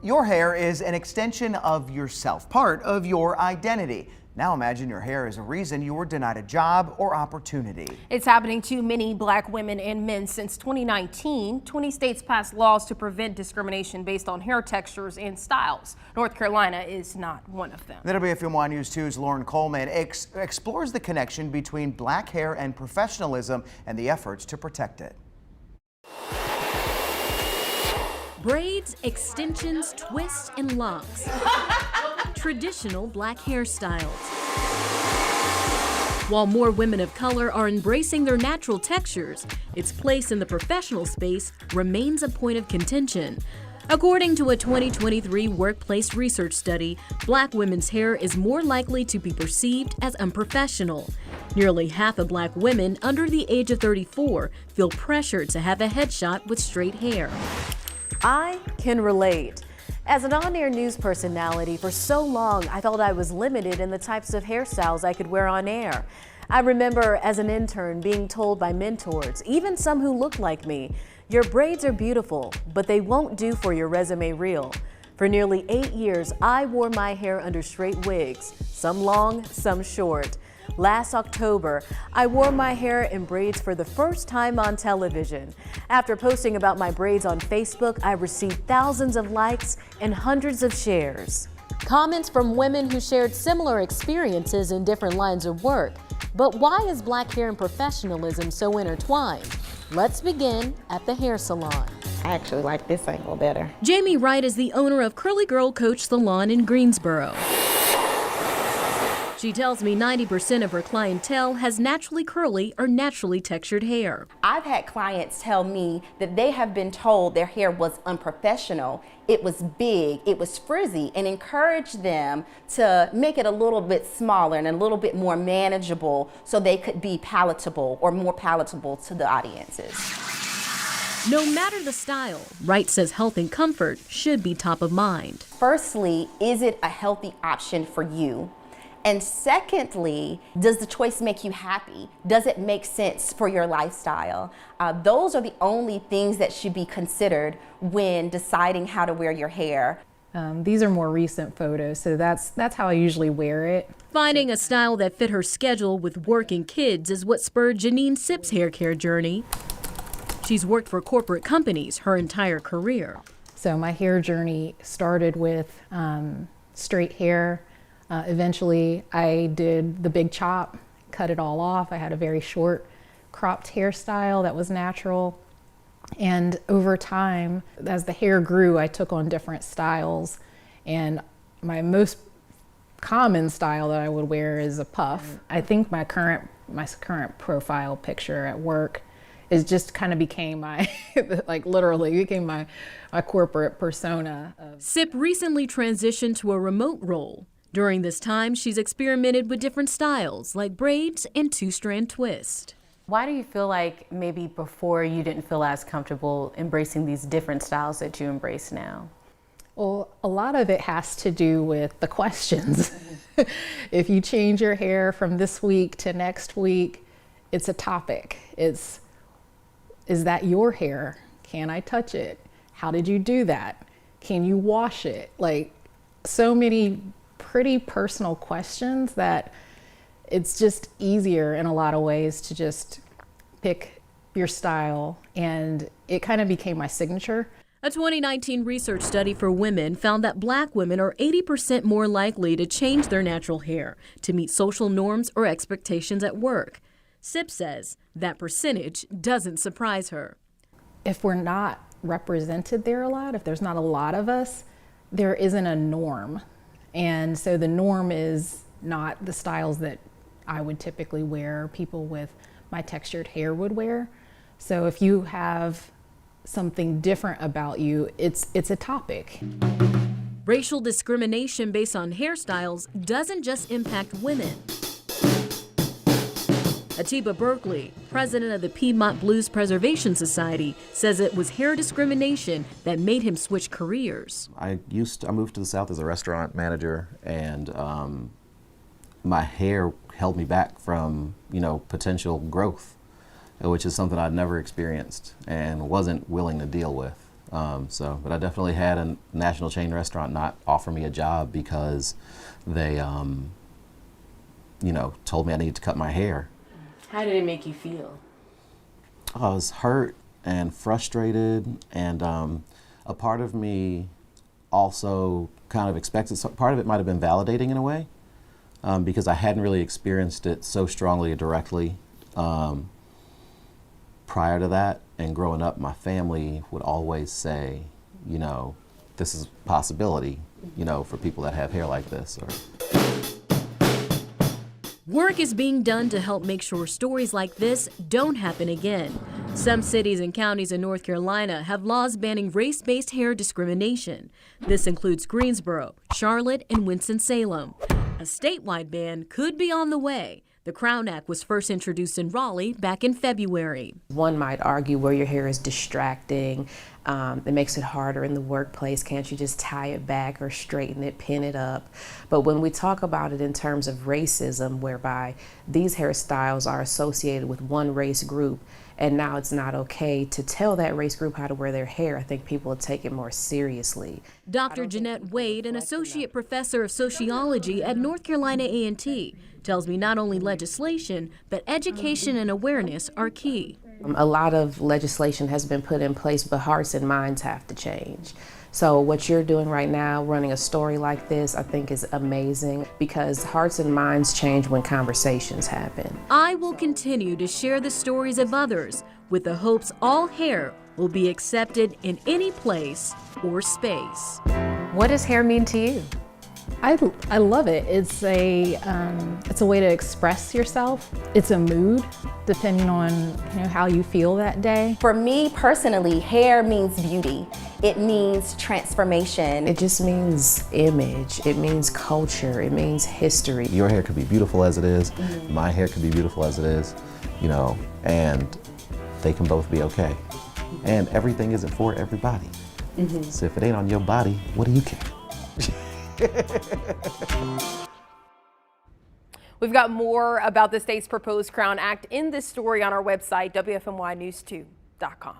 Your hair is an extension of yourself, part of your identity. Now imagine your hair is a reason you were denied a job or opportunity. It's happening to many black women and men since 2019. 20 states passed laws to prevent discrimination based on hair textures and styles. North Carolina is not one of them. The WFMY News 2's Lauren Coleman explores the connection between black hair and professionalism and the efforts to protect it. Braids, extensions, twists, and locks. Traditional black hairstyles. While more women of color are embracing their natural textures, its place in the professional space remains a point of contention. According to a 2023 workplace research study, black women's hair is more likely to be perceived as unprofessional. Nearly half of black women under the age of 34 feel pressured to have a headshot with straight hair. I can relate. As an on-air news personality, for so long I felt I was limited in the types of hairstyles I could wear on air. I remember as an intern being told by mentors, even some who looked like me, your braids are beautiful, but they won't do for your resume reel. For nearly 8 years, I wore my hair under straight wigs, some long, some short. Last October, I wore my hair in braids for the first time on television. After posting about my braids on Facebook, I received thousands of likes and hundreds of shares. Comments from women who shared similar experiences in different lines of work. But why is black hair and professionalism so intertwined? Let's begin at the hair salon. I actually like this angle better. Jamie Wright is the owner of Curly Girl Coach Salon in Greensboro. She tells me 90% of her clientele has naturally curly or naturally textured hair. I've had clients tell me that they have been told their hair was unprofessional, it was big, it was frizzy, and encourage them to make it a little bit smaller and a little bit more manageable so they could be palatable or more palatable to the audiences. No matter the style, Wright says health and comfort should be top of mind. Firstly, is it a healthy option for you? And secondly, does the choice make you happy? Does it make sense for your lifestyle? Those are the only things that should be considered when deciding how to wear your hair. These are more recent photos, so that's how I usually wear it. Finding a style that fit her schedule with work and kids is what spurred Janine Sipp's hair care journey. She's worked for corporate companies her entire career. So my hair journey started with straight hair. Eventually, I did the big chop, cut it all off. I had a very short cropped hairstyle that was natural. And over time, as the hair grew, I took on different styles. And my most common style that I would wear is a puff. I think my current profile picture at work is just kind of became my, like literally became my corporate persona. Sipp recently transitioned to a remote role. During this time, she's experimented with different styles like braids and two-strand twist. Why do you feel like maybe before you didn't feel as comfortable embracing these different styles that you embrace now? Well, a lot of it has to do with the questions. If you change your hair from this week to next week, it's a topic. Is that your hair? Can I touch it? How did you do that? Can you wash it? Like, so many pretty personal questions that it's just easier in a lot of ways to just pick your style, and it kind of became my signature. A 2019 research study for women found that black women are 80% more likely to change their natural hair to meet social norms or expectations at work. Sipp says that percentage doesn't surprise her. If we're not represented there a lot, if there's not a lot of us, there isn't a norm. And so the norm is not the styles that I would typically wear, people with my textured hair would wear. So if you have something different about you, it's a topic. Racial discrimination based on hairstyles doesn't just impact women. Atiba Berkeley, president of the Piedmont Blues Preservation Society, says it was hair discrimination that made him switch careers. I moved to the South as a restaurant manager, and my hair held me back from, potential growth, which is something I'd never experienced and wasn't willing to deal with. But I definitely had a national chain restaurant not offer me a job because they, told me I needed to cut my hair. How did it make you feel? I was hurt and frustrated, and a part of me also kind of expected, part of it might have been validating in a way, because I hadn't really experienced it so strongly or directly prior to that. And growing up, my family would always say, this is a possibility, for people that have hair like this. Work is being done to help make sure stories like this don't happen again. Some cities and counties in North Carolina have laws banning race-based hair discrimination. This includes Greensboro, Charlotte, and Winston-Salem. A statewide ban could be on the way. The Crown Act was first introduced in Raleigh back in February. One might argue where your hair is distracting, it makes it harder in the workplace. Can't you just tie it back or straighten it, pin it up? But when we talk about it in terms of racism, whereby these hairstyles are associated with one race group, and now it's not okay to tell that race group how to wear their hair, I think people will take it more seriously. Dr. Jeanette Wade, an associate professor of sociology at North Carolina A&T, tells me not only legislation, but education and awareness are key. A lot of legislation has been put in place, but hearts and minds have to change. So what you're doing right now, running a story like this, I think is amazing, because hearts and minds change when conversations happen. I will continue to share the stories of others with the hopes all hair will be accepted in any place or space. What does hair mean to you? I love it. It's a way to express yourself. It's a mood, depending on how you feel that day. For me personally, hair means beauty. It means transformation. It just means image. It means culture. It means history. Your hair could be beautiful as it is. My hair could be beautiful as it is, and they can both be okay. And everything isn't for everybody. So if it ain't on your body, what do you care? We've got more about the state's proposed Crown Act in this story on our website, WFMYnews2.com.